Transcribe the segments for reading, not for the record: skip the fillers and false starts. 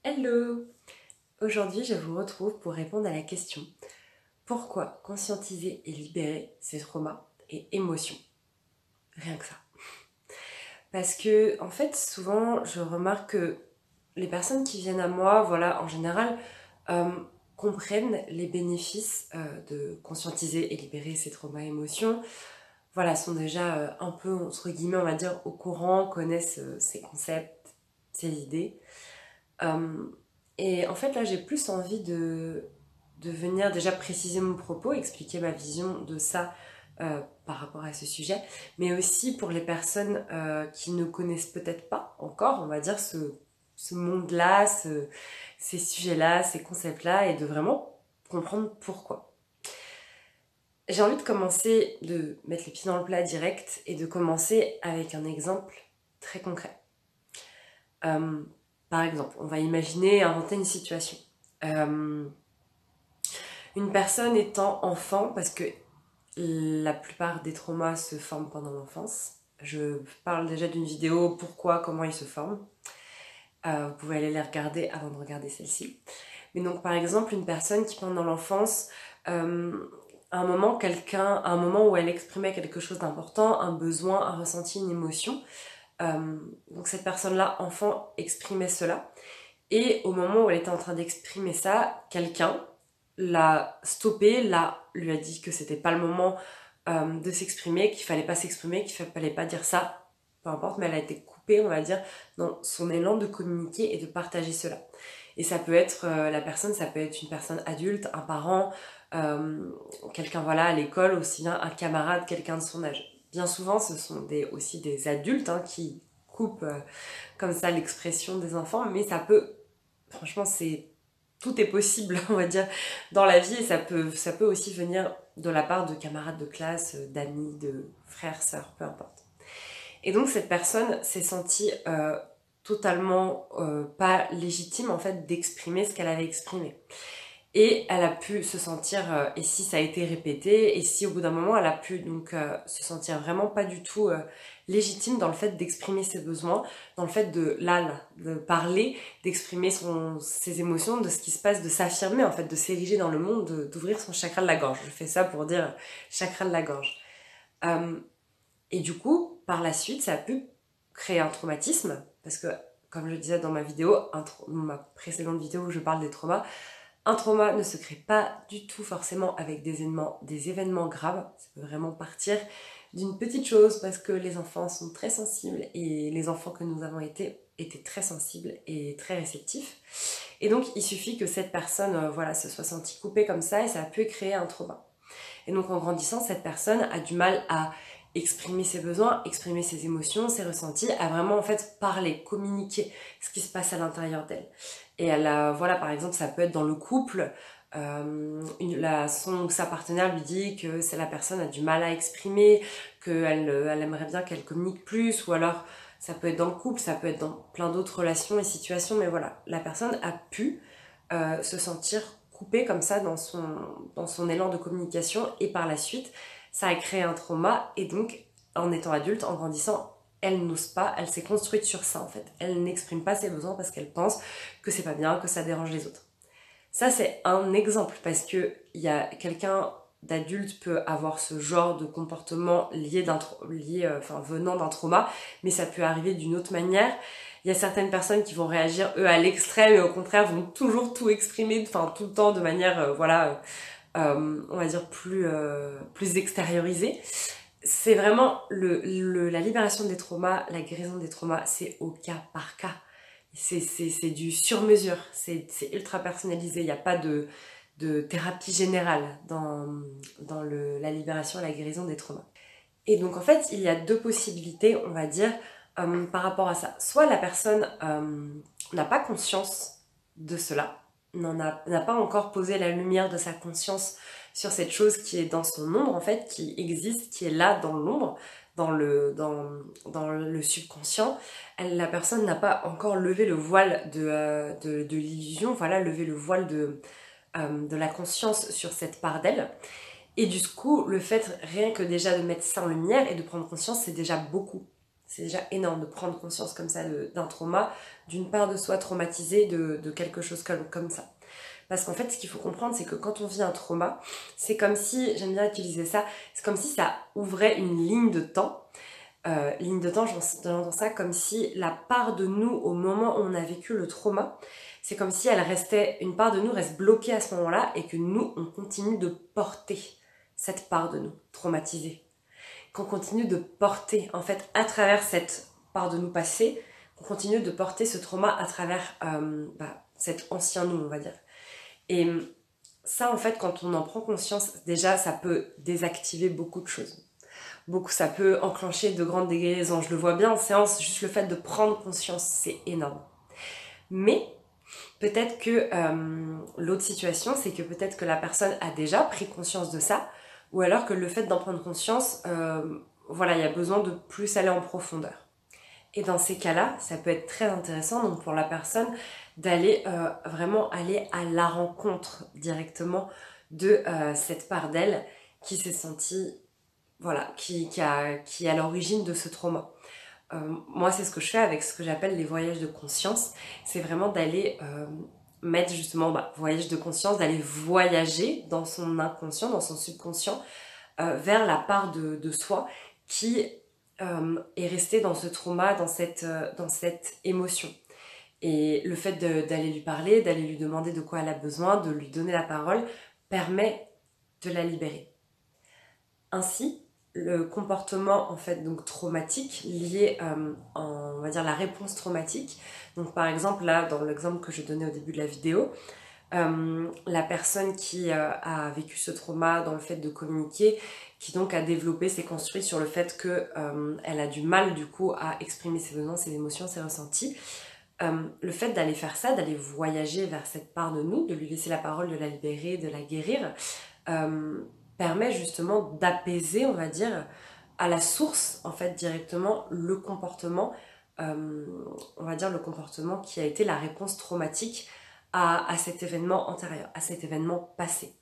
Hello! Aujourd'hui, je vous retrouve pour répondre à la question: pourquoi conscientiser et libérer ses traumas et émotions? Rien que ça. Parce que, en fait, souvent, je remarque que les personnes qui viennent à moi, voilà, en général, euh, comprennent les bénéfices de conscientiser et libérer ses traumas et émotions. Voilà, sont déjà un peu, entre guillemets, on va dire, au courant, connaissent ces concepts, ces idées. Euh, et en fait, là, j'ai plus envie de venir déjà préciser mon propos, expliquer ma vision de ça par rapport à ce sujet, mais aussi pour les personnes qui ne connaissent peut-être pas encore, on va dire, ce monde-là, ces sujets-là, ces concepts-là, et de vraiment comprendre pourquoi. J'ai envie de commencer, de mettre les pieds dans le plat direct, et de commencer avec un exemple très concret. Euh, Par exemple, on va imaginer, inventer une situation. Euh, une personne étant enfant, parce que la plupart des traumas se forment pendant l'enfance. Je parle déjà d'une vidéo, pourquoi, comment ils se forment. Vous pouvez aller les regarder avant de regarder celle-ci. Mais donc, par exemple, une personne qui pendant l'enfance, à un moment où elle exprimait quelque chose d'important, un besoin, un ressenti, une émotion, donc cette personne-là, enfant, exprimait cela. Et au moment où elle était en train d'exprimer ça, quelqu'un l'a stoppé, lui a dit que c'était pas le moment de s'exprimer, qu'il fallait pas s'exprimer, qu'il fallait pas dire ça, peu importe, mais elle a été coupée, on va dire, dans son élan de communiquer et de partager cela. Et ça peut être la personne, ça peut être une personne adulte, un parent, euh, quelqu'un voilà à l'école, aussi bien un camarade, quelqu'un de son âge. Bien souvent, ce sont aussi des adultes qui coupent comme ça l'expression des enfants, mais ça peut, franchement, tout est possible, on va dire, dans la vie, et ça peut aussi venir de la part de camarades de classe, d'amis, de frères, sœurs, peu importe. Et donc cette personne s'est sentie totalement pas légitime en fait d'exprimer ce qu'elle avait exprimé. Et elle a pu se sentir, et si ça a été répété, et si au bout d'un moment elle a pu donc se sentir vraiment pas du tout légitime dans le fait d'exprimer ses besoins, dans le fait de parler, d'exprimer ses émotions, de ce qui se passe, de s'affirmer en fait, de s'ériger dans le monde, d'ouvrir son chakra de la gorge. Je fais ça pour dire chakra de la gorge. Euh, et du coup, par la suite, ça a pu créer un traumatisme, parce que comme je le disais dans ma vidéo, ma précédente vidéo où je parle des traumas, un trauma ne se crée pas du tout forcément avec des événements graves. Ça peut vraiment partir d'une petite chose parce que les enfants sont très sensibles et les enfants que nous avons été étaient très sensibles et très réceptifs. Et donc il suffit que cette personne voilà, se soit sentie coupée comme ça et ça a pu créer un trauma. Et donc en grandissant, cette personne a du mal à exprimer ses besoins, exprimer ses émotions, ses ressentis, à vraiment en fait parler, communiquer ce qui se passe à l'intérieur d'elle. Et elle a, voilà, par exemple, ça peut être dans le couple, sa partenaire lui dit que la personne a du mal à exprimer, elle aimerait bien qu'elle communique plus, ou alors ça peut être dans le couple, ça peut être dans plein d'autres relations et situations, mais voilà, la personne a pu se sentir coupée comme ça dans son élan de communication, et par la suite, ça a créé un trauma, et donc, en étant adulte, en grandissant, elle n'ose pas, elle s'est construite sur ça en fait. Elle n'exprime pas ses besoins parce qu'elle pense que c'est pas bien, que ça dérange les autres. Ça, c'est un exemple parce que il y a quelqu'un d'adulte peut avoir ce genre de comportement venant d'un trauma, mais ça peut arriver d'une autre manière. Il y a certaines personnes qui vont réagir eux à l'extrême et au contraire vont toujours tout exprimer, enfin tout le temps de manière on va dire plus extériorisée. C'est vraiment la libération des traumas, la guérison des traumas, c'est au cas par cas. C'est du sur-mesure, c'est ultra personnalisé, il n'y a pas de thérapie générale dans la libération et la guérison des traumas. Et donc en fait, il y a deux possibilités, on va dire, par rapport à ça. Soit la personne n'a pas conscience de cela, n'a pas encore posé la lumière de sa conscience sur cette chose qui est dans son ombre, en fait, qui existe, qui est là dans l'ombre, dans le subconscient. La personne n'a pas encore levé le voile de l'illusion, voilà, levé le voile de la conscience sur cette part d'elle. Et du coup, le fait rien que déjà de mettre ça en lumière et de prendre conscience, c'est déjà beaucoup. C'est déjà énorme de prendre conscience comme ça d'un trauma, d'une part de soi traumatisée, de quelque chose comme ça. Parce qu'en fait, ce qu'il faut comprendre, c'est que quand on vit un trauma, c'est comme si, j'aime bien utiliser ça, c'est comme si ça ouvrait une ligne de temps. Ligne de temps, j'entends ça comme si la part de nous, au moment où on a vécu le trauma, c'est comme si une part de nous reste bloquée à ce moment-là et que nous, on continue de porter cette part de nous traumatisée. Qu'on continue de porter, en fait, à travers cette part de nous passée, qu'on continue de porter ce trauma à travers cet ancien nous, on va dire. Et ça, en fait, quand on en prend conscience, déjà, ça peut désactiver beaucoup de choses. Ça peut enclencher de grandes déguérisons. Je le vois bien en séance, juste le fait de prendre conscience, c'est énorme. Mais peut-être que l'autre situation, c'est que peut-être que la personne a déjà pris conscience de ça, ou alors que le fait d'en prendre conscience, il y a besoin de plus aller en profondeur. Et dans ces cas-là, ça peut être très intéressant donc pour la personne d'aller vraiment aller à la rencontre directement de cette part d'elle qui s'est sentie, qui est à l'origine de ce trauma. Moi, c'est ce que je fais avec ce que j'appelle les voyages de conscience. C'est vraiment d'aller mettre justement, voyage de conscience, d'aller voyager dans son inconscient, dans son subconscient, vers la part de soi qui est restée dans ce trauma, dans cette émotion. Et le fait d'aller lui parler, d'aller lui demander de quoi elle a besoin, de lui donner la parole, permet de la libérer. Ainsi, le comportement en fait donc traumatique lié on va dire la réponse traumatique. Donc par exemple là dans l'exemple que je donnais au début de la vidéo, la personne qui a vécu ce trauma dans le fait de communiquer, qui donc a développé, s'est construit sur le fait que elle a du mal du coup à exprimer ses besoins, ses émotions, ses ressentis. Le fait d'aller faire ça, d'aller voyager vers cette part de nous, de lui laisser la parole, de la libérer, de la guérir, permet justement d'apaiser, on va dire, à la source, en fait, directement le comportement, on va dire le comportement qui a été la réponse traumatique à cet événement antérieur, à cet événement passé.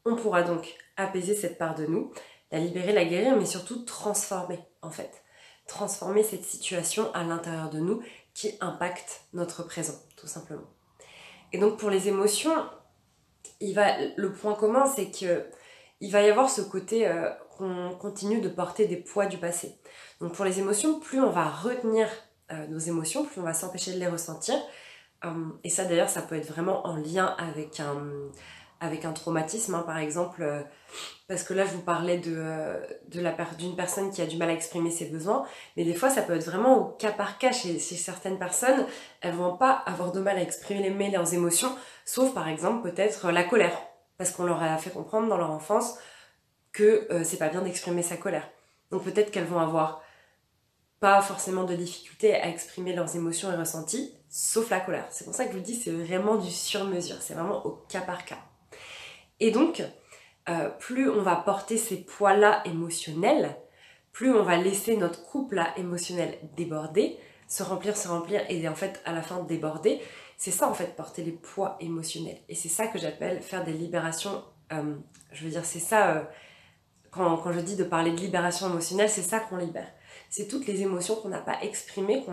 On pourra donc apaiser cette part de nous, la libérer, la guérir, mais surtout transformer, en fait. Transformer cette situation à l'intérieur de nous qui impacte notre présent, tout simplement. Et donc pour les émotions, le point commun, c'est que il va y avoir ce côté qu'on continue de porter des poids du passé. Donc pour les émotions, plus on va retenir nos émotions, plus on va s'empêcher de les ressentir. Et ça d'ailleurs, ça peut être vraiment en lien avec un traumatisme, hein, par exemple, parce que là je vous parlais d'une personne qui a du mal à exprimer ses besoins, mais des fois ça peut être vraiment au cas par cas chez certaines personnes, elles vont pas avoir de mal à exprimer leurs émotions, sauf par exemple peut-être la colère, parce qu'on leur a fait comprendre dans leur enfance que c'est pas bien d'exprimer sa colère. Donc peut-être qu'elles vont avoir pas forcément de difficulté à exprimer leurs émotions et ressentis, sauf la colère. C'est pour ça que je vous dis, c'est vraiment du sur-mesure, c'est vraiment au cas par cas. Et donc, plus on va porter ces poids-là émotionnels, plus on va laisser notre couple-là émotionnel déborder, se remplir et en fait à la fin déborder. C'est ça en fait, porter les poids émotionnels. Et c'est ça que j'appelle faire des libérations. Je veux dire, c'est ça, quand je dis de parler de libération émotionnelle, c'est ça qu'on libère. C'est toutes les émotions qu'on n'a pas exprimées,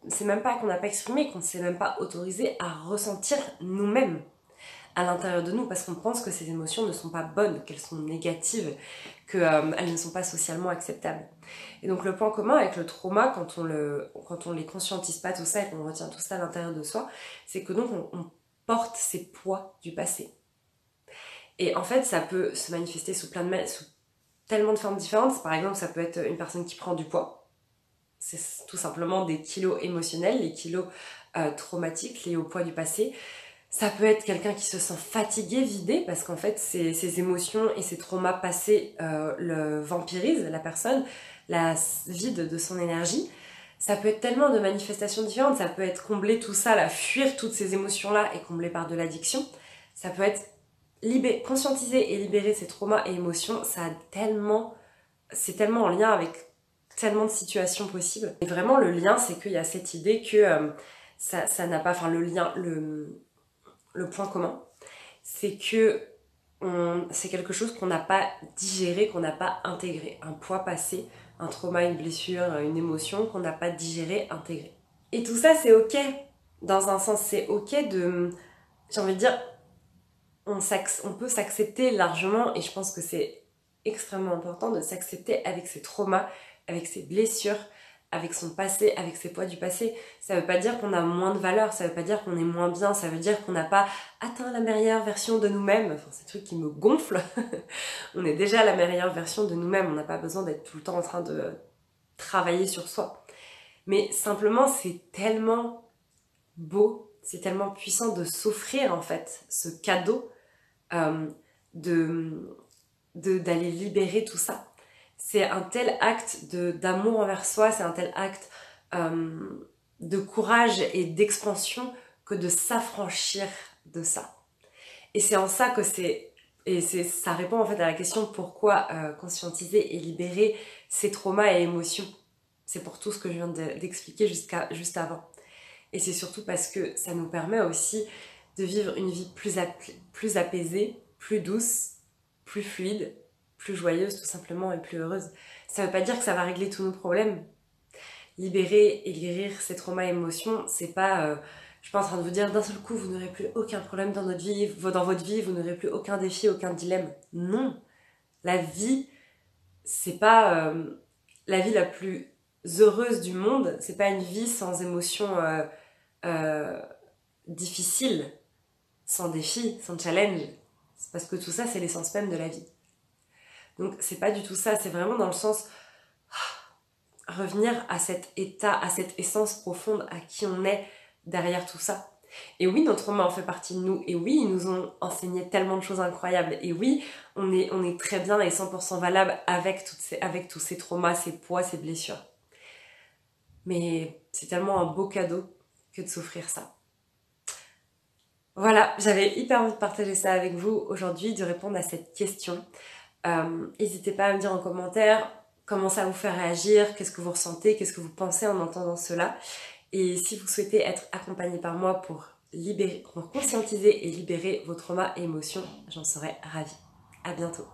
c'est même pas qu'on n'a pas exprimé, qu'on ne s'est même pas autorisé à ressentir nous-mêmes à l'intérieur de nous, parce qu'on pense que ces émotions ne sont pas bonnes, qu'elles sont négatives, qu'elles ne sont pas socialement acceptables. Et donc le point commun avec le trauma, quand on les conscientise pas tout ça et qu'on retient tout ça à l'intérieur de soi, c'est que donc on porte ces poids du passé. Et en fait, ça peut se manifester sous tellement de formes différentes. Par exemple, ça peut être une personne qui prend du poids. C'est tout simplement des kilos émotionnels, les kilos traumatiques liés au poids du passé. Ça peut être quelqu'un qui se sent fatigué, vidé, parce qu'en fait, ces émotions et ces traumas passés le vampirisent, la personne, la vide de son énergie. Ça peut être tellement de manifestations différentes. Ça peut être combler tout ça, fuir toutes ces émotions-là et combler par de l'addiction. Ça peut être conscientiser et libérer ces traumas et émotions. C'est tellement en lien avec tellement de situations possibles. Et vraiment, le lien, c'est qu'il y a cette idée que ça n'a pas... Enfin, le lien... Le point commun, c'est que c'est quelque chose qu'on n'a pas digéré, qu'on n'a pas intégré, un poids passé un trauma, une blessure, une émotion qu'on n'a pas digéré, intégré. Et tout ça, c'est ok. Dans un sens, c'est ok de... J'ai envie de dire, on peut s'accepter largement, et je pense que c'est extrêmement important de s'accepter avec ses traumas, avec ses blessures, avec son passé, avec ses poids du passé. Ça veut pas dire qu'on a moins de valeur, ça veut pas dire qu'on est moins bien, ça veut dire qu'on n'a pas atteint la meilleure version de nous-mêmes. Enfin, c'est un truc qui me gonfle. On est déjà la meilleure version de nous-mêmes, on n'a pas besoin d'être tout le temps en train de travailler sur soi. Mais simplement, c'est tellement beau, c'est tellement puissant de s'offrir en fait ce cadeau d'aller libérer tout ça. C'est un tel acte d'amour envers soi, c'est un tel acte de courage et d'expansion que de s'affranchir de ça. Et c'est en ça que ça répond en fait à la question pourquoi conscientiser et libérer ces traumas et émotions. C'est pour tout ce que je viens d'expliquer juste avant. Et c'est surtout parce que ça nous permet aussi de vivre une vie plus apaisée, plus douce, plus fluide, plus joyeuse tout simplement et plus heureuse. Ça veut pas dire que ça va régler tous nos problèmes. Libérer et guérir ces traumas et émotions, c'est pas... je suis pas en train de vous dire d'un seul coup vous n'aurez plus aucun problème dans votre vie, vous n'aurez plus aucun défi, aucun dilemme. Non. La vie, c'est pas la vie la plus heureuse du monde, c'est pas une vie sans émotions difficiles, sans défis, sans challenge. C'est parce que tout ça, c'est l'essence même de la vie. Donc c'est pas du tout ça, c'est vraiment dans le sens revenir à cet état, à cette essence profonde, à qui on est derrière tout ça. Et oui, notre trauma en fait partie de nous. Et oui, ils nous ont enseigné tellement de choses incroyables. Et oui, on est très bien et 100% valable avec tous ces traumas, ces poids, ces blessures. Mais c'est tellement un beau cadeau que de s'offrir ça. Voilà, j'avais hyper envie de partager ça avec vous aujourd'hui, de répondre à cette question. N'hésitez pas à me dire en commentaire comment ça vous fait réagir, qu'est-ce que vous ressentez, qu'est-ce que vous pensez en entendant cela. Et si vous souhaitez être accompagné par moi pour conscientiser et libérer vos traumas et émotions, j'en serais ravie. À bientôt.